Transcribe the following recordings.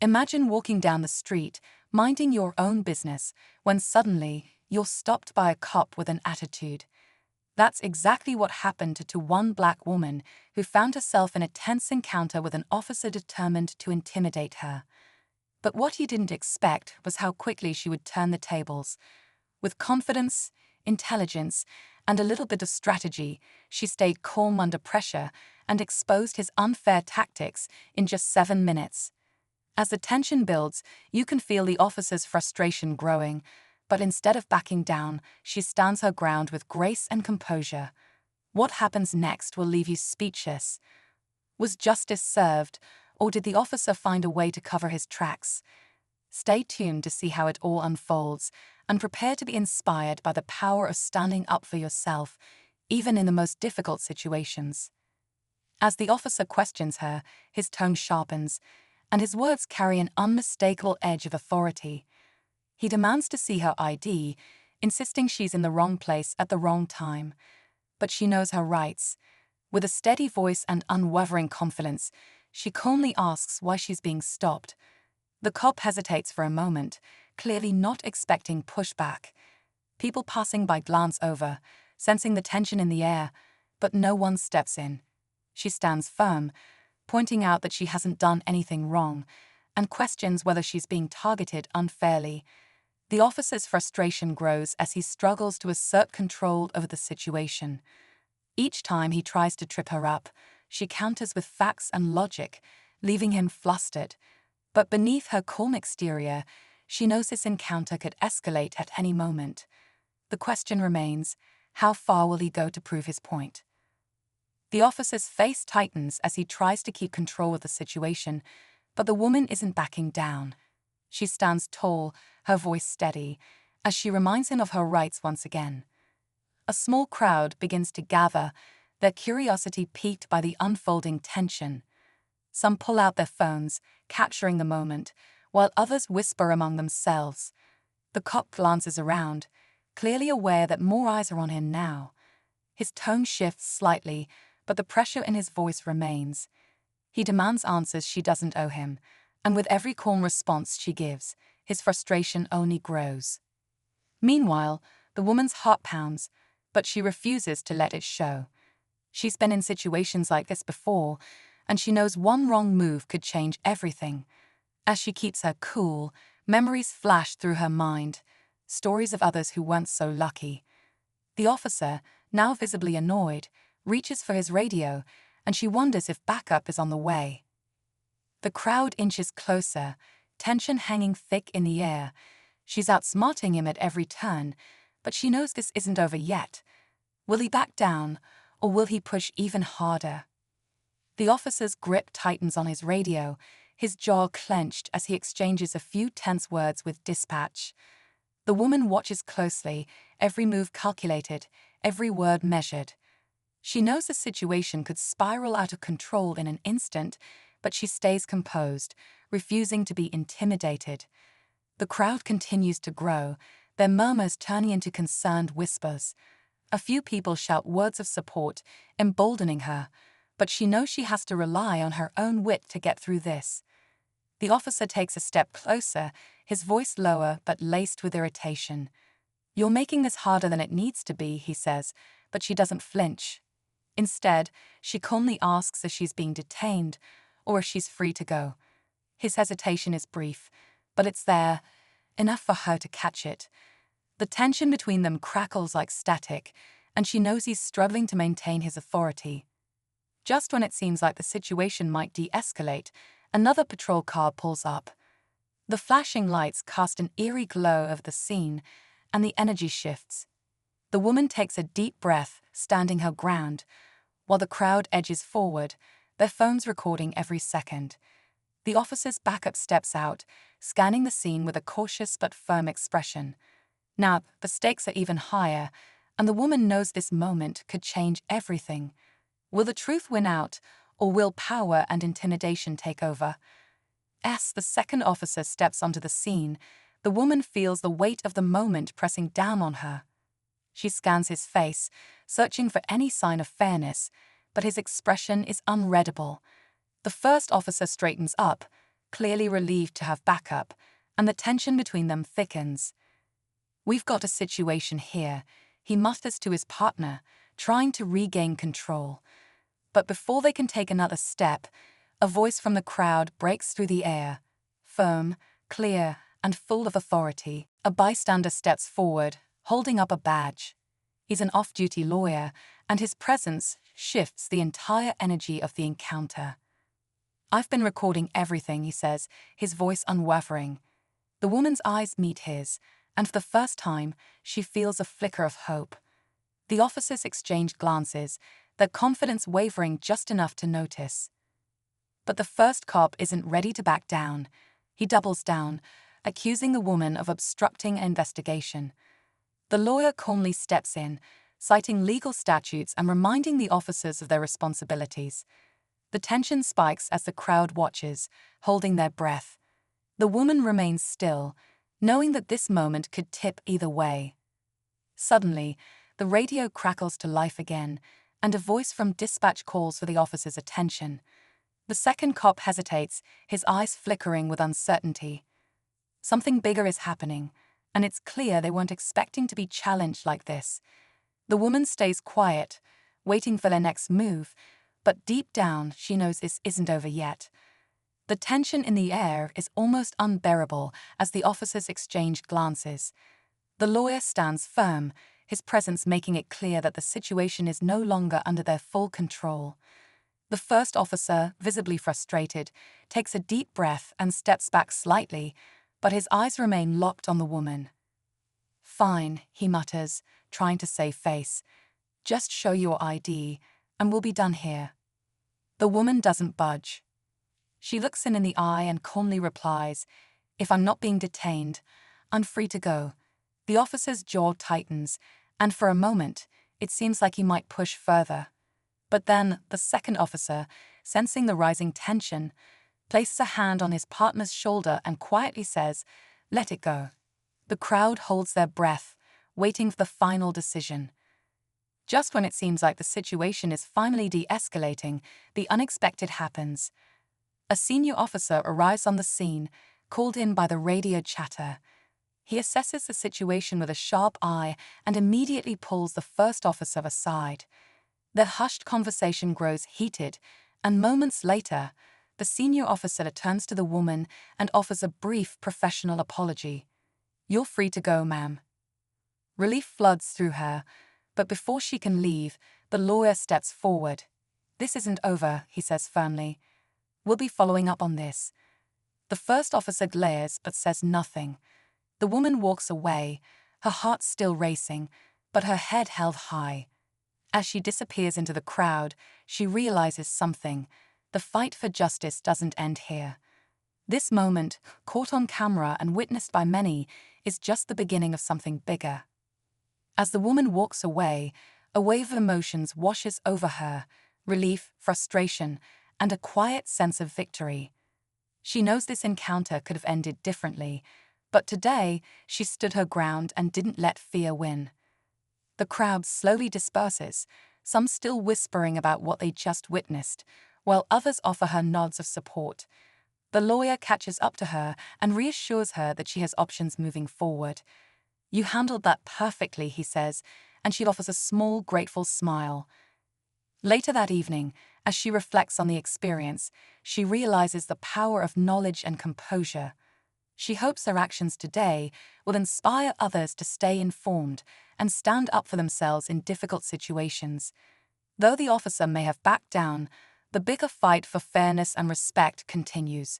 Imagine walking down the street, minding your own business, when suddenly you're stopped by a cop with an attitude. That's exactly what happened to one black woman who found herself in a tense encounter with an officer determined to intimidate her. But what he didn't expect was how quickly she would turn the tables. With confidence, intelligence, and a little bit of strategy, she stayed calm under pressure and exposed his unfair tactics in just 7 minutes. As the tension builds, you can feel the officer's frustration growing, but instead of backing down, she stands her ground with grace and composure. What happens next will leave you speechless. Was justice served, or did the officer find a way to cover his tracks? Stay tuned to see how it all unfolds, and prepare to be inspired by the power of standing up for yourself, even in the most difficult situations. As the officer questions her, his tone sharpens, and his words carry an unmistakable edge of authority. He demands to see her ID, insisting she's in the wrong place at the wrong time. But she knows her rights. With a steady voice and unwavering confidence, she calmly asks why she's being stopped. The cop hesitates for a moment, clearly not expecting pushback. People passing by glance over, sensing the tension in the air, but no one steps in. She stands firm, pointing out that she hasn't done anything wrong, and questions whether she's being targeted unfairly. The officer's frustration grows as he struggles to assert control over the situation. Each time he tries to trip her up, she counters with facts and logic, leaving him flustered. But beneath her calm exterior, she knows this encounter could escalate at any moment. The question remains, how far will he go to prove his point? The officer's face tightens as he tries to keep control of the situation, but the woman isn't backing down. She stands tall, her voice steady, as she reminds him of her rights once again. A small crowd begins to gather, their curiosity piqued by the unfolding tension. Some pull out their phones, capturing the moment, while others whisper among themselves. The cop glances around, clearly aware that more eyes are on him now. His tone shifts slightly, but the pressure in his voice remains. He demands answers she doesn't owe him, and with every calm response she gives, his frustration only grows. Meanwhile, the woman's heart pounds, but she refuses to let it show. She's been in situations like this before, and she knows one wrong move could change everything. As she keeps her cool, memories flash through her mind, stories of others who weren't so lucky. The officer, now visibly annoyed, reaches for his radio, and she wonders if backup is on the way. The crowd inches closer, tension hanging thick in the air. She's outsmarting him at every turn, but she knows this isn't over yet. Will he back down, or will he push even harder? The officer's grip tightens on his radio, his jaw clenched as he exchanges a few tense words with dispatch. The woman watches closely, every move calculated, every word measured. She knows the situation could spiral out of control in an instant, but she stays composed, refusing to be intimidated. The crowd continues to grow, their murmurs turning into concerned whispers. A few people shout words of support, emboldening her, but she knows she has to rely on her own wit to get through this. The officer takes a step closer, his voice lower but laced with irritation. "You're making this harder than it needs to be," he says, but she doesn't flinch. Instead, she calmly asks if she's being detained or if she's free to go. His hesitation is brief, but it's there, enough for her to catch it. The tension between them crackles like static, and she knows he's struggling to maintain his authority. Just when it seems like the situation might de-escalate, another patrol car pulls up. The flashing lights cast an eerie glow over the scene, and the energy shifts. The woman takes a deep breath, standing her ground, while the crowd edges forward, their phones recording every second. The officer's backup steps out, scanning the scene with a cautious but firm expression. Now, the stakes are even higher, and the woman knows this moment could change everything. Will the truth win out, or will power and intimidation take over? As the second officer steps onto the scene, the woman feels the weight of the moment pressing down on her. She scans his face, searching for any sign of fairness, but his expression is unreadable. The first officer straightens up, clearly relieved to have backup, and the tension between them thickens. "We've got a situation here," he mutters to his partner, trying to regain control. But before they can take another step, a voice from the crowd breaks through the air, firm, clear, and full of authority. A bystander steps forward, holding up a badge. He's an off-duty lawyer, and his presence shifts the entire energy of the encounter. "I've been recording everything," he says, his voice unwavering. The woman's eyes meet his, and for the first time, she feels a flicker of hope. The officers exchange glances, their confidence wavering just enough to notice. But the first cop isn't ready to back down. He doubles down, accusing the woman of obstructing an investigation. The lawyer calmly steps in, citing legal statutes and reminding the officers of their responsibilities. The tension spikes as the crowd watches, holding their breath. The woman remains still, knowing that this moment could tip either way. Suddenly, the radio crackles to life again, and a voice from dispatch calls for the officer's attention. The second cop hesitates, his eyes flickering with uncertainty. Something bigger is happening, and it's clear they weren't expecting to be challenged like this. The woman stays quiet, waiting for their next move, but deep down she knows this isn't over yet. The tension in the air is almost unbearable as the officers exchange glances. The lawyer stands firm, his presence making it clear that the situation is no longer under their full control. The first officer, visibly frustrated, takes a deep breath and steps back slightly, but his eyes remain locked on the woman. "Fine," he mutters, trying to save face. "Just show your ID, and we'll be done here." The woman doesn't budge. She looks him in the eye and calmly replies, "If I'm not being detained, I'm free to go." The officer's jaw tightens, and for a moment, it seems like he might push further. But then, the second officer, sensing the rising tension, places a hand on his partner's shoulder and quietly says, "Let it go." The crowd holds their breath, waiting for the final decision. Just when it seems like the situation is finally de-escalating, the unexpected happens. A senior officer arrives on the scene, called in by the radio chatter. He assesses the situation with a sharp eye and immediately pulls the first officer aside. Their hushed conversation grows heated, and moments later, the senior officer turns to the woman and offers a brief professional apology. "You're free to go, ma'am." Relief floods through her, but before she can leave, the lawyer steps forward. "This isn't over," he says firmly. "We'll be following up on this." The first officer glares but says nothing. The woman walks away, her heart still racing, but her head held high. As she disappears into the crowd, she realizes something. The fight for justice doesn't end here. This moment, caught on camera and witnessed by many, is just the beginning of something bigger. As the woman walks away, a wave of emotions washes over her: relief, frustration, and a quiet sense of victory. She knows this encounter could have ended differently, but today she stood her ground and didn't let fear win. The crowd slowly disperses, some still whispering about what they just witnessed, while others offer her nods of support. The lawyer catches up to her and reassures her that she has options moving forward. "You handled that perfectly," he says, and she offers a small, grateful smile. Later that evening, as she reflects on the experience, she realizes the power of knowledge and composure. She hopes her actions today will inspire others to stay informed and stand up for themselves in difficult situations. Though the officer may have backed down, the bigger fight for fairness and respect continues.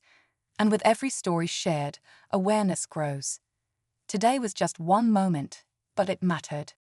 And with every story shared, awareness grows. Today was just one moment, but it mattered.